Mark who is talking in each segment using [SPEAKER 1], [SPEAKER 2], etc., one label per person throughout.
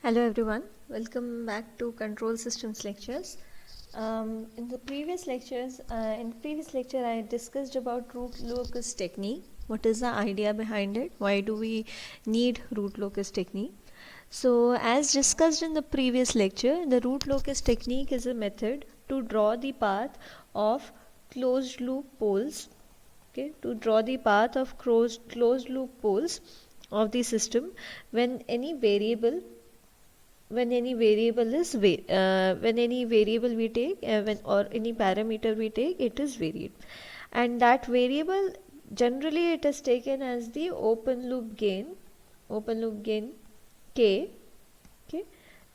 [SPEAKER 1] Hello everyone, welcome back to Control Systems lectures. In the previous lecture I discussed about root locus technique. What is the idea behind it? Why do we need root locus technique? So as discussed in the previous lecture, the root locus technique is a method to draw the path of closed loop poles. Okay, to draw the path of closed loop poles of the system when any variable when any variable is when any variable we take or any parameter we take, it is varied, and that variable generally it is taken as the open loop gain k. Okay,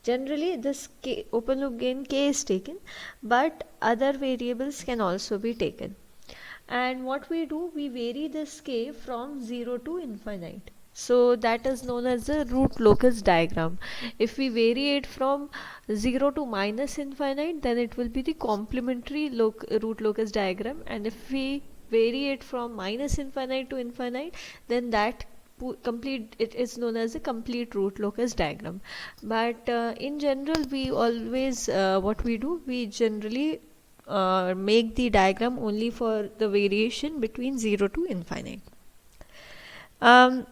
[SPEAKER 1] generally this open loop gain k is taken, but other variables can also be taken. And what we do, we vary this k from 0 to infinite. So that is known as the root locus diagram. If we vary it from 0 to minus infinite, then it will be the complementary root locus diagram, and if we vary it from minus infinite to infinite, then that it is known as a complete root locus diagram. But in general, we always what we do, we generally make the diagram only for the variation between 0 to infinite. Um,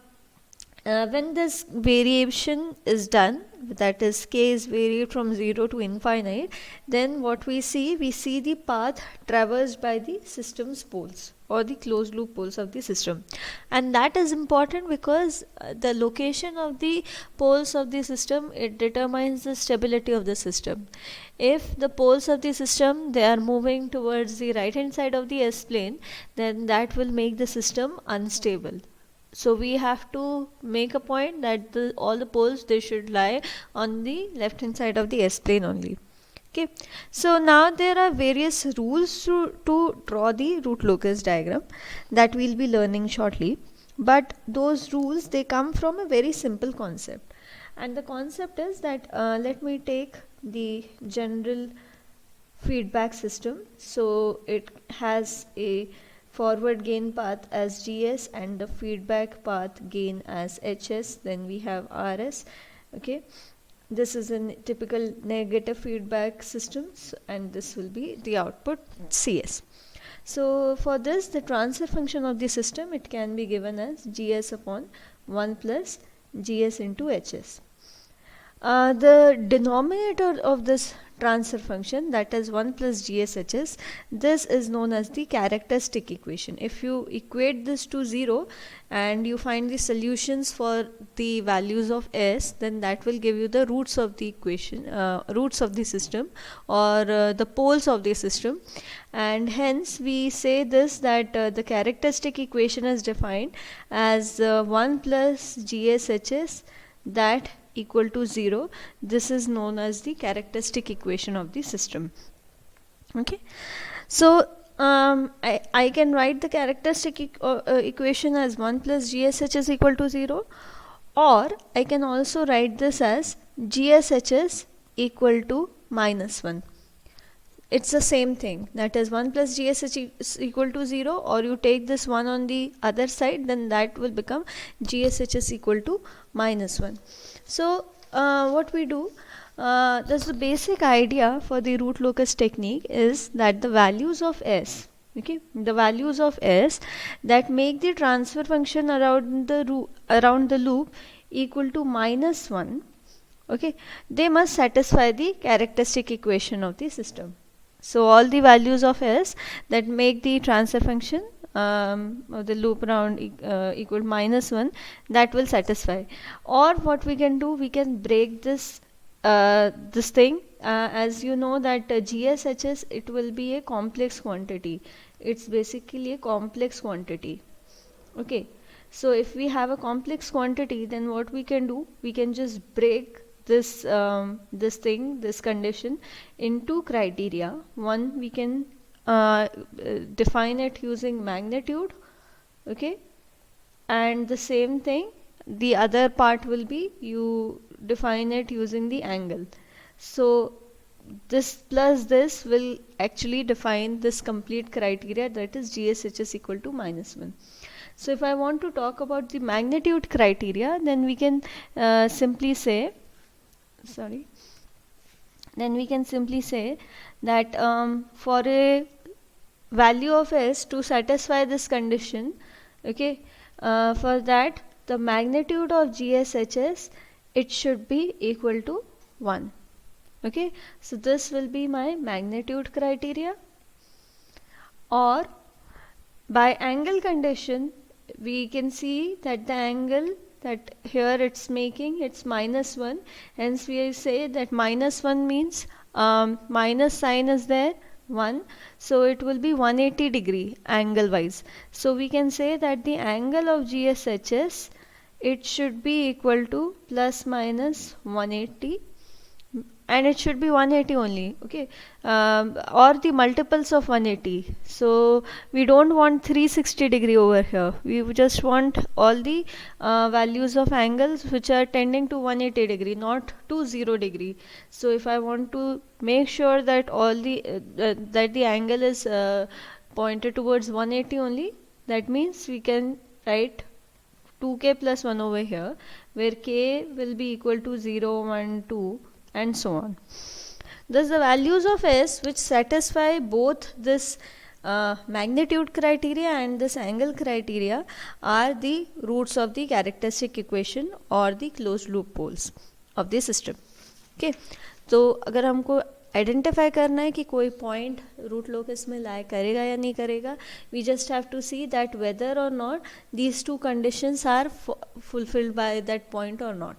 [SPEAKER 1] when this variation is done, that is k is varied from 0 to infinite, then what we see the path traversed by the system's poles or the closed loop poles of the system. And that is important because the location of the poles of the system, it determines the stability of the system. If the poles of the system, they are moving towards the right hand side of the S-plane, then that will make the system unstable. So we have to make a point that all the poles, they should lie on the left hand side of the S-plane only. Okay, so now there are various rules to draw the root locus diagram that we'll be learning shortly, but those rules, they come from a very simple concept, and the concept is that let me take the general feedback system. So it has a forward gain path as GS and the feedback path gain as HS. Then we have RS. Okay, this is a typical negative feedback systems, and this will be the output CS. So for this, the transfer function of the system, it can be given as GS upon 1 plus GS into HS. The denominator of this transfer function, that is 1 plus GSHS, this is known as the characteristic equation. If you equate this to 0 and you find the solutions for the values of S, then that will give you the roots of the equation, roots of the system, or the poles of the system. And hence we say this, that the characteristic equation is defined as 1 plus GSHS that equal to 0. This is known as the characteristic equation of the system. Okay, so I can write the characteristic equation as 1 plus GSHS equal to 0, or I can also write this as GSHS equal to minus 1. It's the same thing, that is 1 plus GSH is equal to 0, or you take this 1 on the other side, then that will become GSHS equal to minus 1. So what we do, that's the basic idea for the root locus technique, is that the values of S, okay, the values of S that make the transfer function around the loop equal to minus 1, okay, they must satisfy the characteristic equation of the system. So all the values of S that make the transfer function of the loop around equal to minus 1, that will satisfy. Or what we can do, we can break this this thing, as you know that GSHS, it will be a complex quantity. It's basically a complex quantity. Okay, so if we have a complex quantity, then what we can do, we can just break this this condition into criteria. One, we can define it using magnitude, okay, and the same thing, the other part will be, you define it using the angle. So this plus this will actually define this complete criteria, that is GSHS equal to minus 1. So if I want to talk about the magnitude criteria, then we can simply say sorry, then we can simply say that for a value of s to satisfy this condition, okay, for that the magnitude of GSHS, it should be equal to 1. Okay, so this will be my magnitude criteria. Or by angle condition, we can see that the angle that here it's making, it's -1, hence we say that -1 means minus sign is there 1, so it will be 180 degree angle wise. So we can say that the angle of GSHS, it should be equal to plus minus 180, and it should be 180 only, okay, or the multiples of 180. So we don't want 360 degree over here, we just want all the values of angles which are tending to 180 degree, not to 0 degree. So if I want to make sure that all the that the angle is pointed towards 180 only, that means we can write 2k plus 1 over here, where k will be equal to 0, 1, 2 and so on. Thus the values of s which satisfy both this magnitude criteria and this angle criteria are the roots of the characteristic equation or the closed loop poles of the system. Okay, तो अगर हमको identify करना है कि कोई point root locus में लाई करेगा या नहीं करेगा, we just have to see that whether or not these two conditions are fulfilled by that point or not.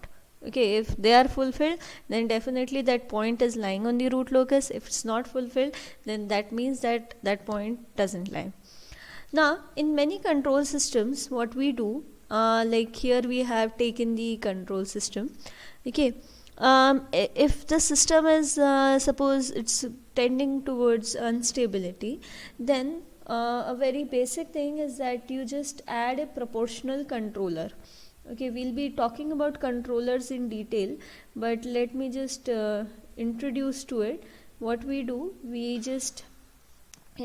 [SPEAKER 1] Okay, if they are fulfilled, then definitely that point is lying on the root locus. If it's not fulfilled, then that means that that point doesn't lie. Now in many control systems, what we do, like here we have taken the control system. Okay, if the system is suppose it's tending towards instability, then a very basic thing is that you just add a proportional controller. Okay, we'll be talking about controllers in detail, but let me just introduce to it. What we do, we just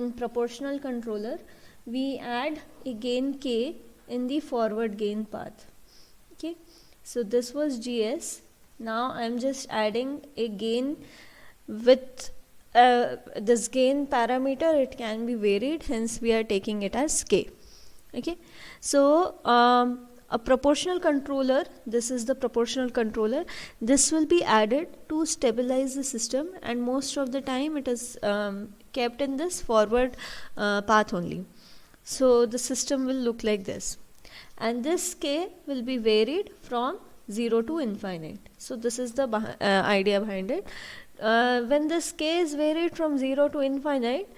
[SPEAKER 1] in proportional controller we add a gain k in the forward gain path. Okay, so this was GS. Now I'm just adding a gain with this gain parameter, it can be varied, hence we are taking it as k. Okay, so a proportional controller, this is the proportional controller, this will be added to stabilize the system, and most of the time it is kept in this forward path only. So the system will look like this, and this k will be varied from 0 to infinite. So this is the idea behind it. When this k is varied from 0 to infinite,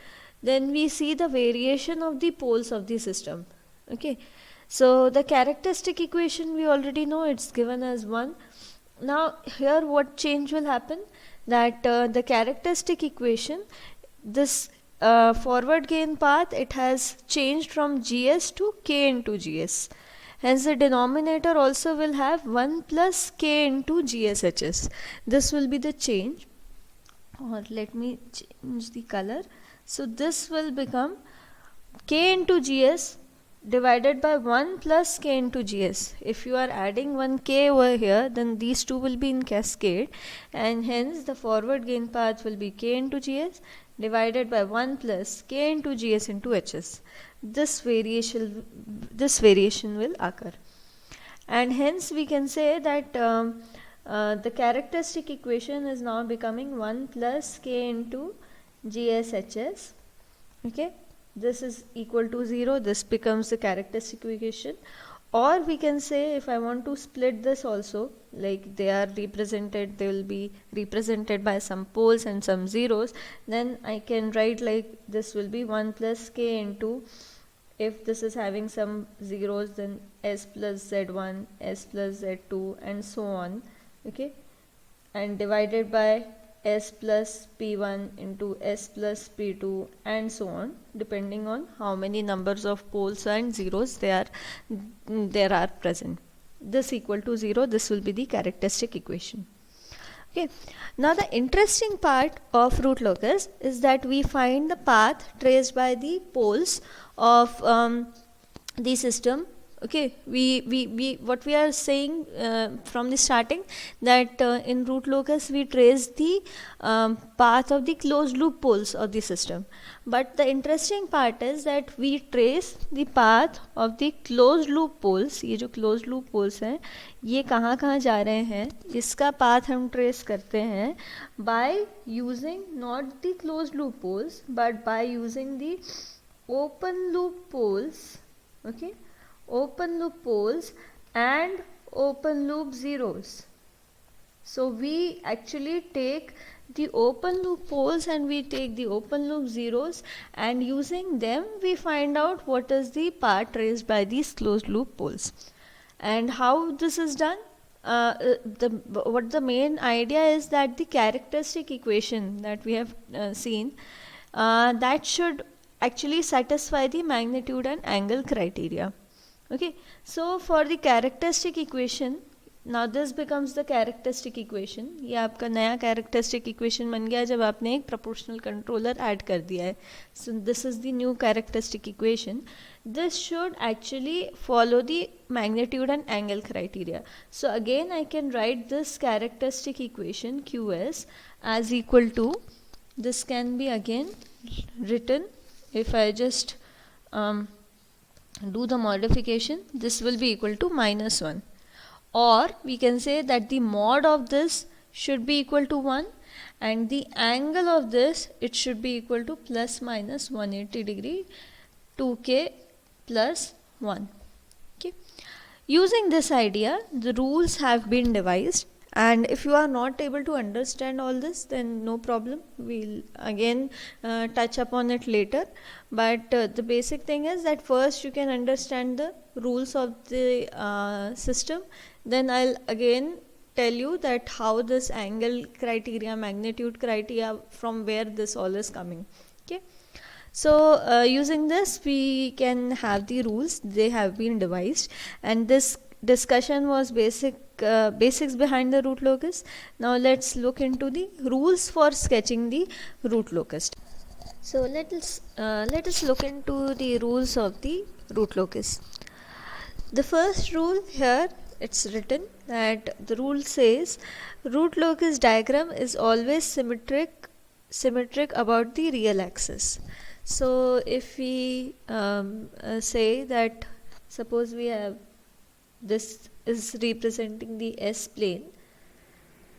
[SPEAKER 1] then we see the variation of the poles of the system. Okay, so the characteristic equation we already know, it's given as 1. Now here what change will happen, that the characteristic equation, this forward gain path, it has changed from GS to k into GS. Hence the denominator also will have 1 plus k into GSHS. This will be the change. Or let me change the color. So this will become k into GS divided by 1 plus k into GS. If you are adding 1k over here, then these two will be in cascade, and hence the forward gain path will be k into GS divided by 1 plus k into GS into HS. This variation will occur, and hence we can say that the characteristic equation is now becoming 1 plus k into GSHS. Okay, this is equal to 0, this becomes the characteristic equation. Or we can say, if I want to split this also, like they are represented, they will be represented by some poles and some zeros, then I can write like this will be 1 plus k into, if this is having some zeros, then s plus z1, s plus z2 and so on. Okay, and divided by s plus p1 into s plus p2 and so on, depending on how many numbers of poles and zeros there are present. This equal to 0, this will be the characteristic equation. Okay, now the interesting part of root locus is that we find the path traced by the poles of the system Okay, we what we are saying from the starting, that in root locus we trace the path of the closed loop poles of the system, but the interesting part is that we trace the path of the closed loop poles. ये जो closed loop poles हैं ये कहाँ कहाँ जा रहे हैं, इसका path हम trace करते हैं by using not the closed loop poles but by using the open loop poles. Okay, open loop poles and open loop zeros. So we actually take the open loop poles and we take the open loop zeros, and using them we find out what is the path traced by these closed loop poles. And how this is done? What the main idea is that the characteristic equation that we have seen, that should actually satisfy the magnitude and angle criteria. Okay, so for the characteristic equation, now this becomes the characteristic equation. ये आपका नया characteristic equation बन गया जब आपने एक proportional controller add कर दिया है. So this is the new characteristic equation. This should actually follow the magnitude and angle criteria. So again I can write this characteristic equation QS as equal to, this can be again written, if I just do the modification, this will be equal to -1, or we can say that the mod of this should be equal to 1 and the angle of this, it should be equal to plus minus 180 degree 2k plus 1. Okay, using this idea the rules have been devised, and if you are not able to understand all this then no problem, we'll again touch upon it later. But the basic thing is that first you can understand the rules of the system, then I'll again tell you that how this angle criteria, magnitude criteria, from where this all is coming. Okay, so using this we can have the rules, they have been devised, and this discussion was basics behind the root locus. Now let's look into the rules for sketching the root locus. So let us look into the rules of the root locus. The first rule here, it's written that the rule says root locus diagram is always symmetric about the real axis. So if we say that, suppose we have, this is representing the S plane.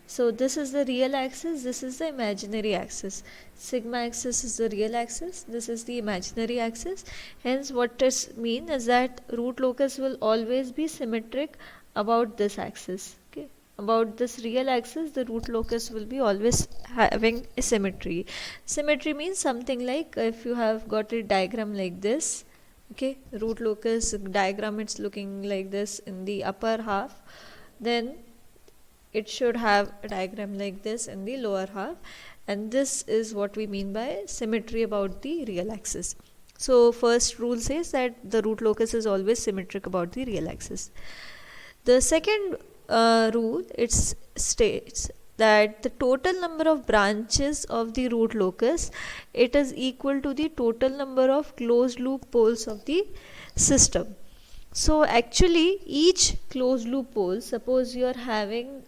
[SPEAKER 1] So this is the real axis, this is the imaginary axis. Sigma axis is the real axis, this is the imaginary axis. Hence what this means is that root locus will always be symmetric about this axis. Okay, about this real axis the root locus will be always having a symmetry. Symmetry means something like, if you have got a diagram like this, okay, root locus diagram, it's looking like this in the upper half, then it should have a diagram like this in the lower half, and this is what we mean by symmetry about the real axis. So first rule says that the root locus is always symmetric about the real axis. The second rule, it states that the total number of branches of the root locus, it is equal to the total number of closed loop poles of the system. So actually each closed loop pole, suppose you are having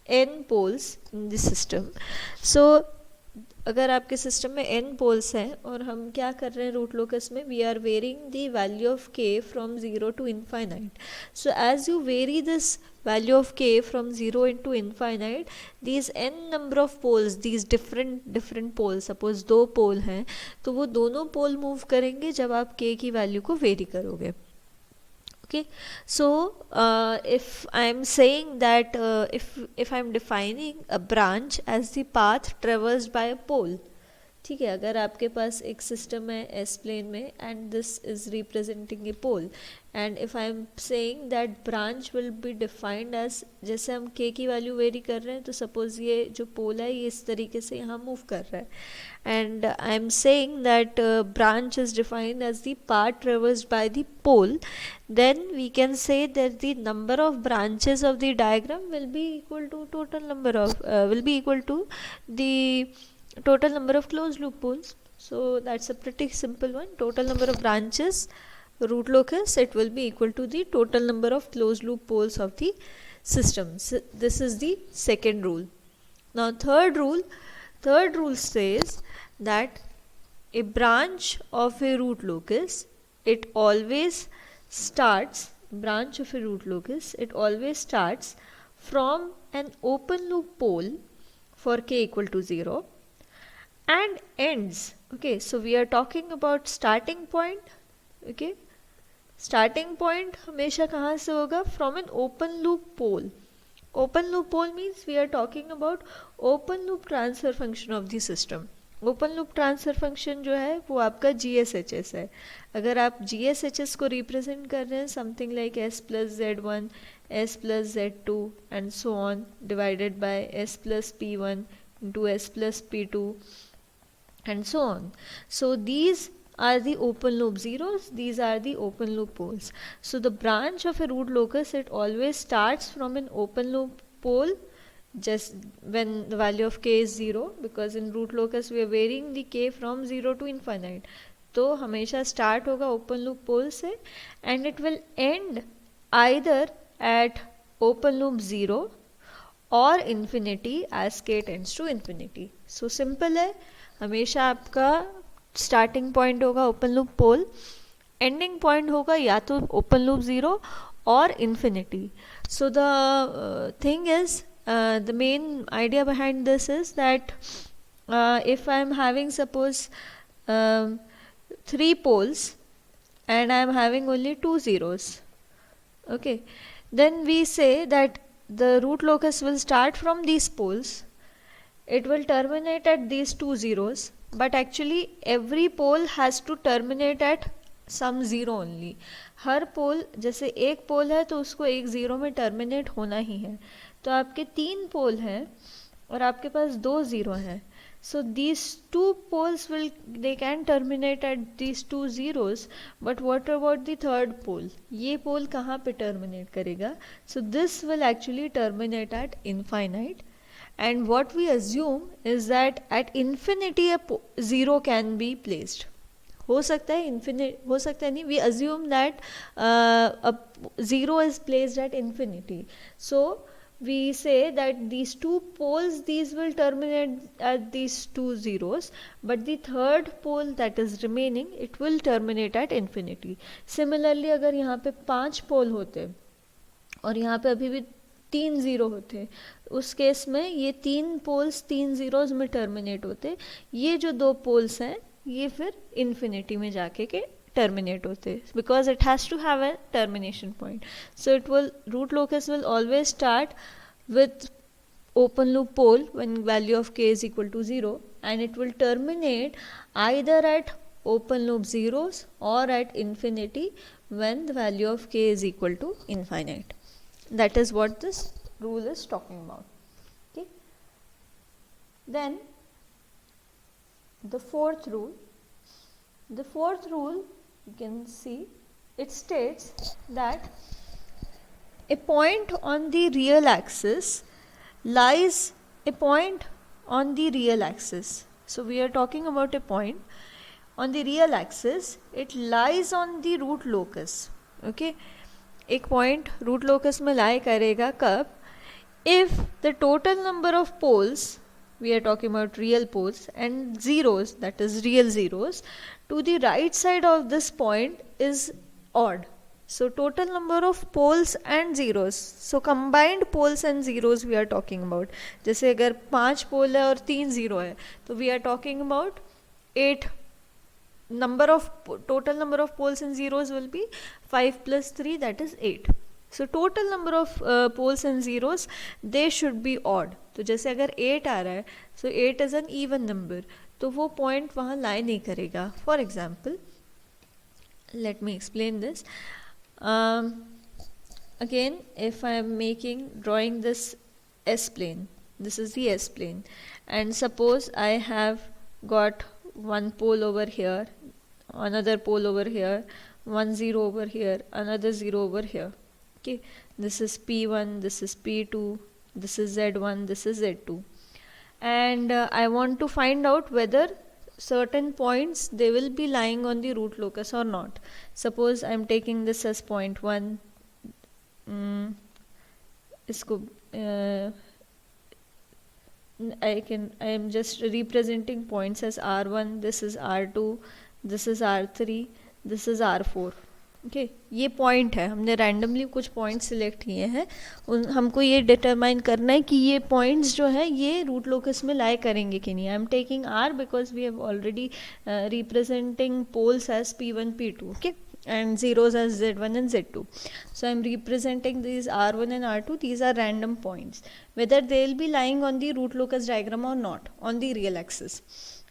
[SPEAKER 1] n poles in the system, so अगर आपके system में n poles हैं और हम क्या कर रहे हैं रूट लोकस में, we are varying the value of k from 0 to infinite. So as you vary this value of k from 0 into infinite, these n number of poles, these different poles, suppose दो पोल हैं तो वो दोनों पोल move करेंगे जब आप k की value को वेरी करोगे. Okay, so if I am saying that if I am defining a branch as the path traversed by a pole, ठीक है, अगर आपके पास एक सिस्टम है एस प्लेन में and this is representing a pole, and if I am saying that branch will be defined as, जैसे हम के की वैल्यू वेरी कर रहे हैं तो सपोज ये जो पोल है ये इस तरीके से यहाँ मूव कर रहा है, and I am saying that branch is defined as the path traversed by the pole, then we can say that the number of branches of the diagram will be equal to total number of will be equal to the total number of closed loop poles. So that's a pretty simple one. Total number of branches root locus, it will be equal to the total number of closed loop poles of the system. So this is the second rule. Now third rule says that a branch of a root locus, it always starts from an open loop pole for k equal to 0 and ends. Okay, so we are talking about starting point. Okay, starting point हमेशा कहाँ से होगा? From an open loop pole. Open loop pole means we are talking about open loop transfer function of the system. Open loop transfer function जो है वो आपका GSHS है. अगर आप GSHS को रिप्रेजेंट कर रहे हैं something like S plus Z1, S plus Z2 and so on divided by S plus P1 into S plus P2 and so on. So these are the open loop zeros, these are the open loop poles. So the branch of a root locus, it always starts from an open loop pole just when the value of k is 0, because in root locus we are varying the k from 0 to infinite. तो हमेशा start होगा open loop pole से and it will end either at open loop 0 or infinity as k tends to infinity. So simple है, हमेशा आपका starting point होगा open loop pole, ending point होगा या तो ओपन लूप 0 और infinity. So the thing is, the main idea behind this is that if I am having suppose 3 poles and I am having only 2 zeros, okay, then we say that the root locus will start from these poles, it will terminate at these 2 zeros, but actually every pole has to terminate at some zero only. हर पोल, जैसे एक पोल है तो उसको एक zero में terminate होना ही है. तो आपके 3 पोल हैं और आपके पास 2 ज़ीरो हैं. So these 2 poles will, they can terminate at these 2 zeros, but what about the third pole? ये पोल कहाँ पे terminate करेगा? So this will actually terminate at infinite, and what we assume is that at infinity a zero can be placed. हो सकता है infinite, हो सकता है नहीं, we assume that a zero is placed at infinity. So we say that these 2 poles, these will terminate at these 2 zeros, but the third pole that is remaining, it will terminate at infinity. Similarly अगर यहाँ पे 5 पोल होते और यहाँ पे अभी भी 3 zero होते, उस केस में ये 3 पोल्स 3 ज़ीरोज़ में टर्मिनेट होते, ये जो 2 पोल्स हैं ये फिर इन्फिनिटी में जाके के terminate होते, because it has to have a termination point. So it will, root locus will always start with open loop pole when value of k is equal to 0, and it will terminate either at open loop zeros or at infinity when the value of k is equal to infinite. That is what this rule is talking about. Okay. Then the fourth rule, you can see, it states that a point on the real axis lies, a point on the real axis. So we are talking about a point on the real axis, it lies on the root locus. Okay, एक point root locus में lie करेगा कब? If the total number of poles, we are talking about real poles, and zeros, that is real zeros, to the right side of this point is odd. So total number of poles and zeros, so combined poles and zeros we are talking about. जैसे अगर 5 पोल है और 3 zero है तो we are talking about 8. Number of total number of poles and zeros will be 5 plus 3, that is 8. So total number of poles and zeros, they should be odd. तो जैसे अगर 8 आ रहा है, so 8 is an even number, तो वो point वहाँ lie नहीं करेगा. For example, let me explain this. Again, if I am drawing this S plane, this is the S plane, and suppose I have got one pole over here, another pole over here, 1 0 over here, another 0 over here. Okay, this is P1, this is P2, this is Z1, this is Z2, and I want to find out whether certain points they will be lying on the root locus or not. Suppose I am taking this as point 1, इसको I am just representing points as R1, this is R2, this is R3, this is R4. Okay ये point है, हमने randomly कुछ point select किए हैं, हमको ये determine करना है कि ये पॉइंट्स जो है ये रूट लोकस में लाई करेंगे कि नहीं. I am taking R because we have already representing poles as P1 P2, okay, and zeros as Z1 and Z2. So I am representing these R1 and R2. These are random points. Whether they will be lying on the root locus diagram or not on the real axis,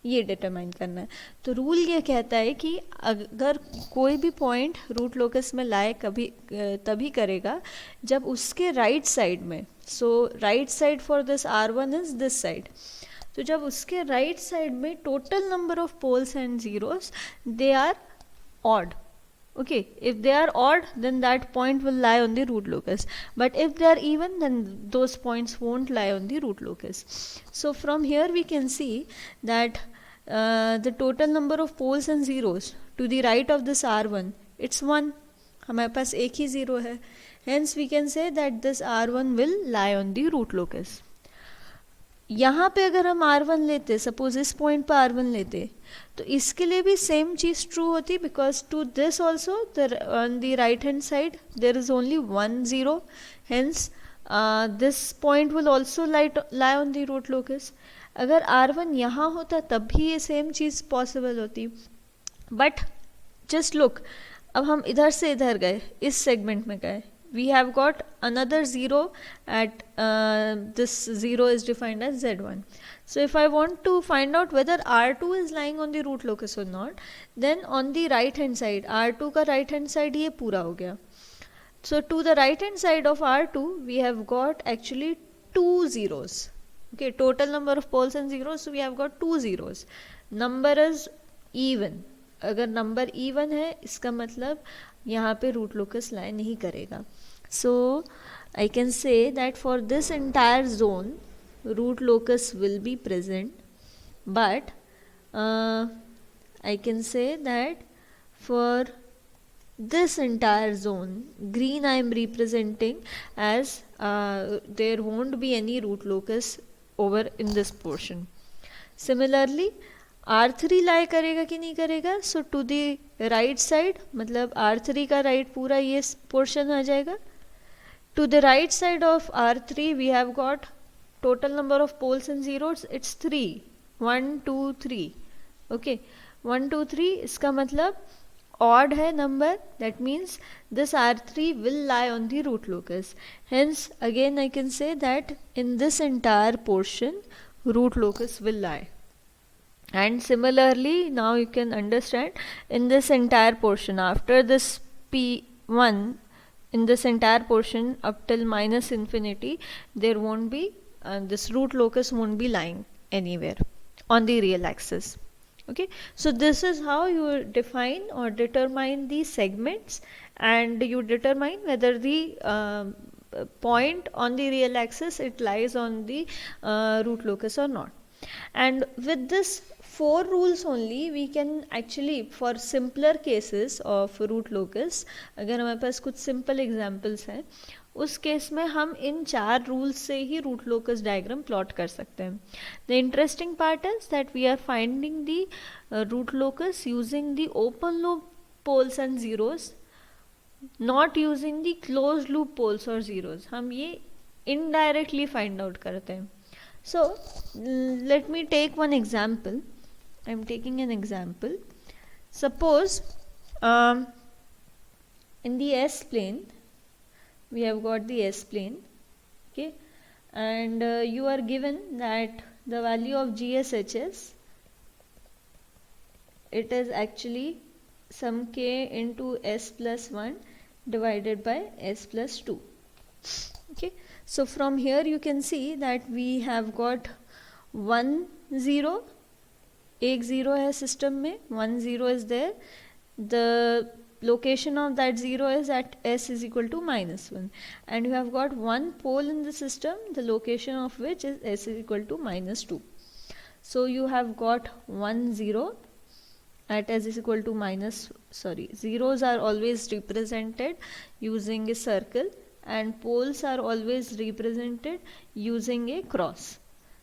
[SPEAKER 1] ये determine करना है. तो rule ये कहता है कि अगर कोई भी पॉइंट रूट लोकस में लाए कभी तभी करेगा जब उसके राइट साइड में, so right side for this R1 is this side, तो जब उसके राइट साइड में total number of poles and zeros they are odd. Okay, if they are odd then that point will lie on the root locus, but if they are even then those points won't lie on the root locus. So from here we can see that the total number of poles and zeros to the right of this R1, it's 1. हमारे पास एक ही zero है, hence we can say that this R1 will lie on the root locus. यहाँ पे अगर हम R1 लेते, suppose इस point पर R1 लेते, तो इसके लिए भी सेम चीज़ ट्रू होती, because to this also on the right hand side there is only 1 0, hence this point will also lie on the root locus. अगर R1 यहाँ होता तब भी ये सेम चीज़ पॉसिबल होती. बट जस्ट लुक, अब हम इधर से इधर गए, इस सेगमेंट में गए, we have got another 0 at this 0 is defined as Z1. So if I want to find out whether R2 is lying on the root locus or not, then on the right hand side, R2 का right hand side ये पूरा हो गया. So to the right hand side of R2 we have got actually 2 zeros. Okay, total number of poles and zeros, so we have got 2 zeros. Number is even. अगर number even है इसका मतलब यहाँ पे रूट लोकस लाई नहीं करेगा. So I can say that for this entire zone root locus will be present, but I can say that for this entire zone, green I am representing as there won't be any root locus over in this portion. Similarly R3 lie करेगा कि नहीं करेगा, so to the right side, मतलब R3 का right पूरा ये portion आ जाएगा. To the right side of R3 we have got total number of poles and zeros, it's 3, 1 2 3. Okay, 1 2 3 इसका मतलब odd है number, that means this R3 will lie on the root locus. Hence again I can say that in this entire portion root locus will lie. And similarly now you can understand in this entire portion after this P1, in this entire portion up till minus infinity there won't be this root locus won't be lying anywhere on the real axis. Okay, so this is how you define or determine the segments, and you determine whether the point on the real axis it lies on the root locus or not. And with this 4 rules only we can actually, for simpler cases of root locus, अगर हमारे पास कुछ simple examples हैं उस case में हम इन 4 rules से ही root locus diagram plot कर सकते हैं. The interesting part is that we are finding the root locus using the open loop poles and zeros, not using the close loop poles और जीरोस. हम ये इनडायरेक्टली फाइंड आउट करते हैं. So let me take one example. I am taking an example. Suppose in the s plane we have got the S plane, okay, and you are given that the value of GSHS, it is actually sum k into S plus 1 divided by S plus 2. Okay, so from here you can see that we have got 1 0, एक 0 है system में, 1 0 is there. The location of that 0 is at S is equal to minus 1, and you have got one pole in the system the location of which is S is equal to minus 2. So you have got 1 0 at s is equal to minus, zeros are always represented using a circle and poles are always represented using a cross.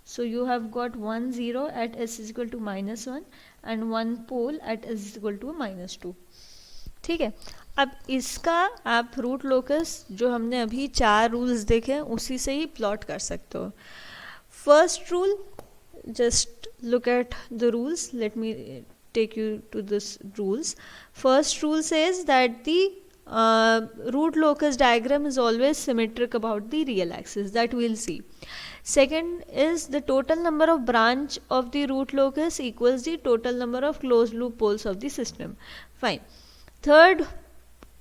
[SPEAKER 1] So you have got 1 0 at s is equal to minus 1 and 1 pole at s is equal to minus 2. ठीक है, अब इसका आप root locus जो हमने अभी 4 rules देखे हैं उसी से ही प्लॉट कर सकते हो. First rule, just look at the rules. Let me take you to this rules. First rule says that the root locus diagram is always symmetric about the real axis. That we'll see. Second is the total number of branch of the root locus equals the total number of closed loop poles of the system. Fine. Third,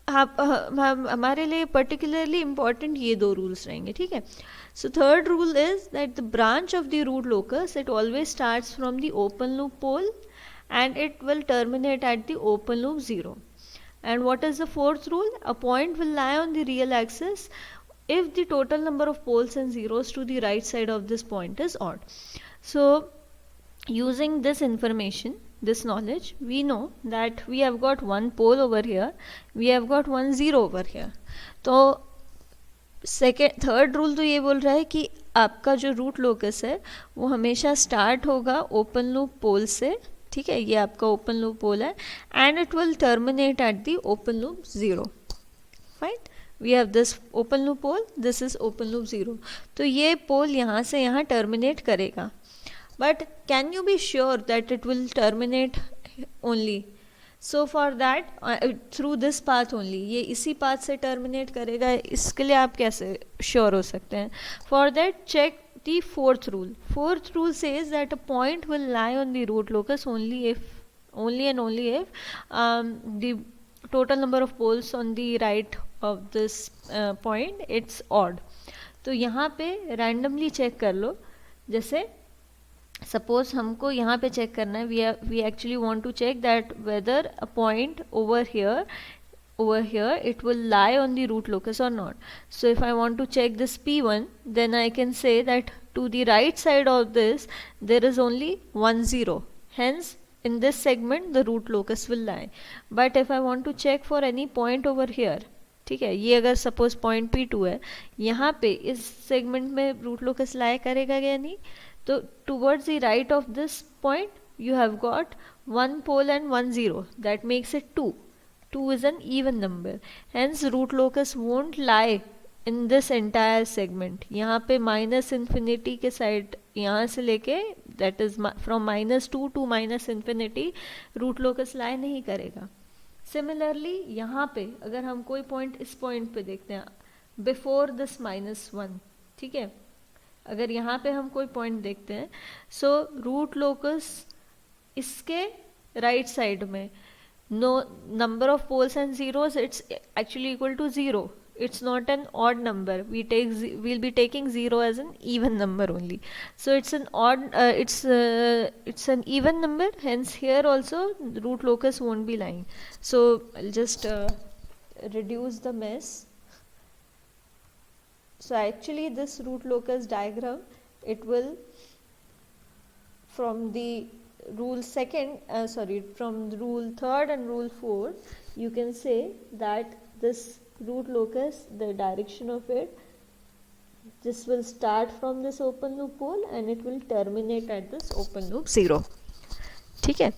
[SPEAKER 1] हमारे लिए particularly important ये 2 rules रहेंगे. ठीक है. So third rule is that the branch of the root locus it always starts from the open loop pole and it will terminate at the open loop 0. And what is the fourth rule? A point will lie on the real axis if the total number of poles and zeros to the right side of this point is odd. So using this information, this knowledge, we know that we have got 1 pole over here, we have got 1 0 over here. तो third rule तो ये बोल रहा है कि आपका जो root locus है वो हमेशा स्टार्ट होगा ओपन लूप पोल से. ठीक है, ये आपका ओपन लूप पोल है and it will terminate at the open loop 0. Fine, we have this open loop pole, this is open loop 0. तो ये पोल यहाँ से यहाँ टर्मिनेट करेगा. But can you be sure that it will terminate only? So for that, through this path only, ये इसी path से terminate करेगा, इसके लिए आप कैसे sure हो सकते हैं? For that, check the fourth rule. Fourth rule says that a point will lie on the root locus only and only if the total number of poles on the right of this point it's odd. तो यहाँ पे randomly check कर लो. जैसे suppose हमको यहाँ पे check करना है, we actually want to check that whether a point over here it will lie on the root locus or not. So if I want to check this P1, then I can say that to the right side of this there is only 1 0, hence in this segment the root locus will lie. But if I want to check for any point over here, ठीक है, ये अगर suppose point P2 है, यहाँ पे इस segment में root locus लाई करेगा या नहीं. तो towards the right of this point you have got 1 pole and 1 0, that makes it 2. 2 is an even number, hence root locus won't lie in this entire segment. यहाँ पे माइनस इन्फिनिटी के side, यहाँ से लेके that is from -2 to -infinity root locus lie नहीं करेगा. Similarly यहाँ पे अगर हम कोई पॉइंट इस पॉइंट पे देखते हैं बिफोर दिस -1, ठीक है, अगर यहाँ पे हम कोई पॉइंट देखते हैं, सो रूट लोकस इसके राइट साइड में no number of poles and zeros, it's actually equal to 0. It's not an odd number. We'll be taking 0 as an even number only. So it's an odd, it's an even number. Hence here also root locus won't be lying. So I'll just reduce the mess. So actually this root locus diagram, it will from the rule from rule 3rd and rule 4, you can say that this root locus, the direction of it, this will start from this open loop pole and it will terminate at this open loop 0. ठीक है,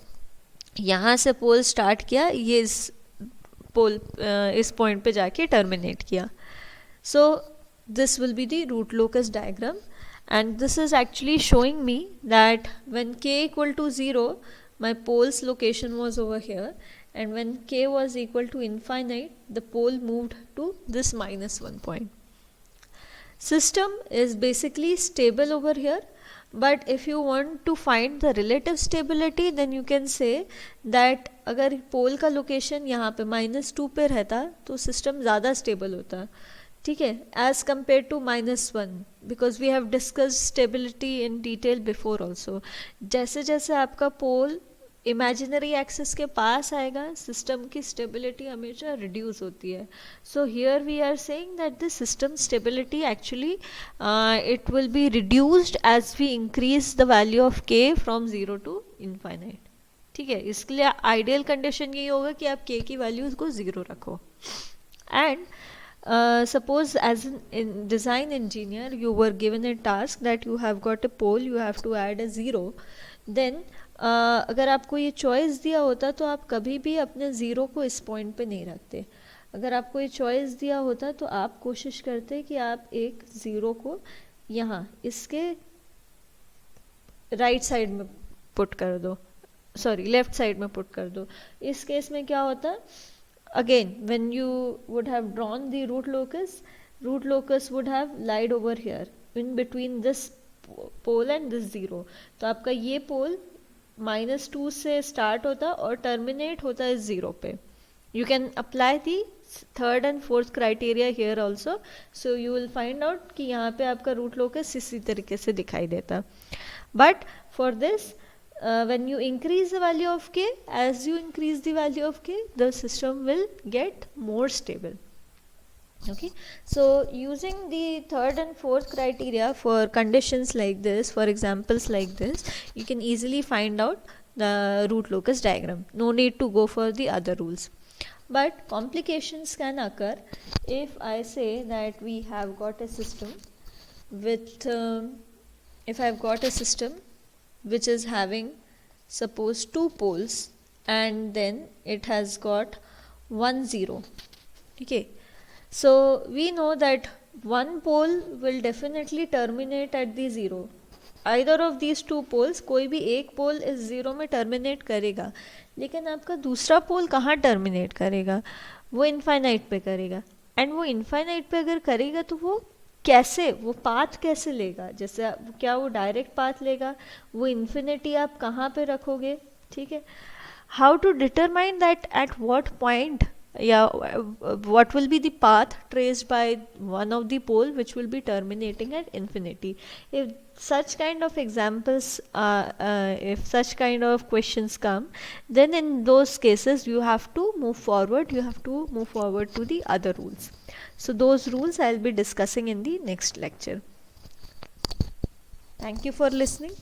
[SPEAKER 1] यहाँ से पोल start किया, ये इस point पे जाके terminate किया. सो this will be the root locus diagram, and this is actually showing me that when k equal to 0 my pole's location was over here, and when k was equal to infinite the pole moved to this -1 point. System is basically stable over here, but if you want to find the relative stability then you can say that अगर पोल का location यहाँ पे -2 पे रहता तो system ज़्यादा stable होता. ठीक है, as compare to -1, because we have discussed stability in detail before also. जैसे जैसे आपका पोल इमेजिनरी एक्सिस के पास आएगा, सिस्टम की स्टेबिलिटी हमेशा रिड्यूस होती है. So here we are saying that the system stability actually it will be reduced as we increase the value of K from 0 to infinite. ठीक है, इसके लिए आइडियल कंडीशन यही होगा कि आप के की वैल्यूज को 0 रखो. And suppose as in design engineer you were given a task that you have got a pole, you have to add a 0, then अगर आपको ये चॉइस दिया होता तो आप कभी भी अपने ज़ीरो को इस पॉइंट पे नहीं रखते. अगर आपको ये चॉइस दिया होता तो आप कोशिश करते कि आप एक ज़ीरो को यहाँ इसके राइट साइड में पुट कर दो, सॉरी लेफ्ट साइड में पुट कर दो. इस केस में क्या होता, again when you would have drawn the root locus would have lied over here in between this pole and this zero. तो आपका ये पोल -2 से स्टार्ट होता और टर्मिनेट होता है 0 पे. You can apply the third and fourth criteria here also. So you will find out कि यहाँ पे आपका रूट लोकस इसी तरीके से दिखाई देता. But for this when you increase the value of k, as you increase the value of k, the system will get more stable. Okay, so using the third and fourth criteria for conditions like this, for examples like this, you can easily find out the root locus diagram. No need to go for the other rules. But complications can occur if I say that we have got a system with if I've got a system which is having suppose 2 poles and then it has got 1 0. Okay, so we know that one pole will definitely terminate at the 0. Either of these two poles, कोई भी एक पोल इस 0 में terminate करेगा, लेकिन आपका दूसरा पोल कहाँ टर्मिनेट करेगा, वो इनफाइनाइट पे करेगा. एंड वो इनफाइनाइट पे अगर करेगा तो वो कैसे, वो पाथ कैसे लेगा, जैसे क्या वो डायरेक्ट पाथ लेगा, वो इन्फिनिटी आप कहाँ पे रखोगे. ठीक है, how to determine that at what point what will be the path traced by one of the pole which will be terminating at infinity. If such kind of examples if such kind of questions come, then in those cases you have to move forward to the other rules. So those rules I'll be discussing in the next lecture. Thank you for listening.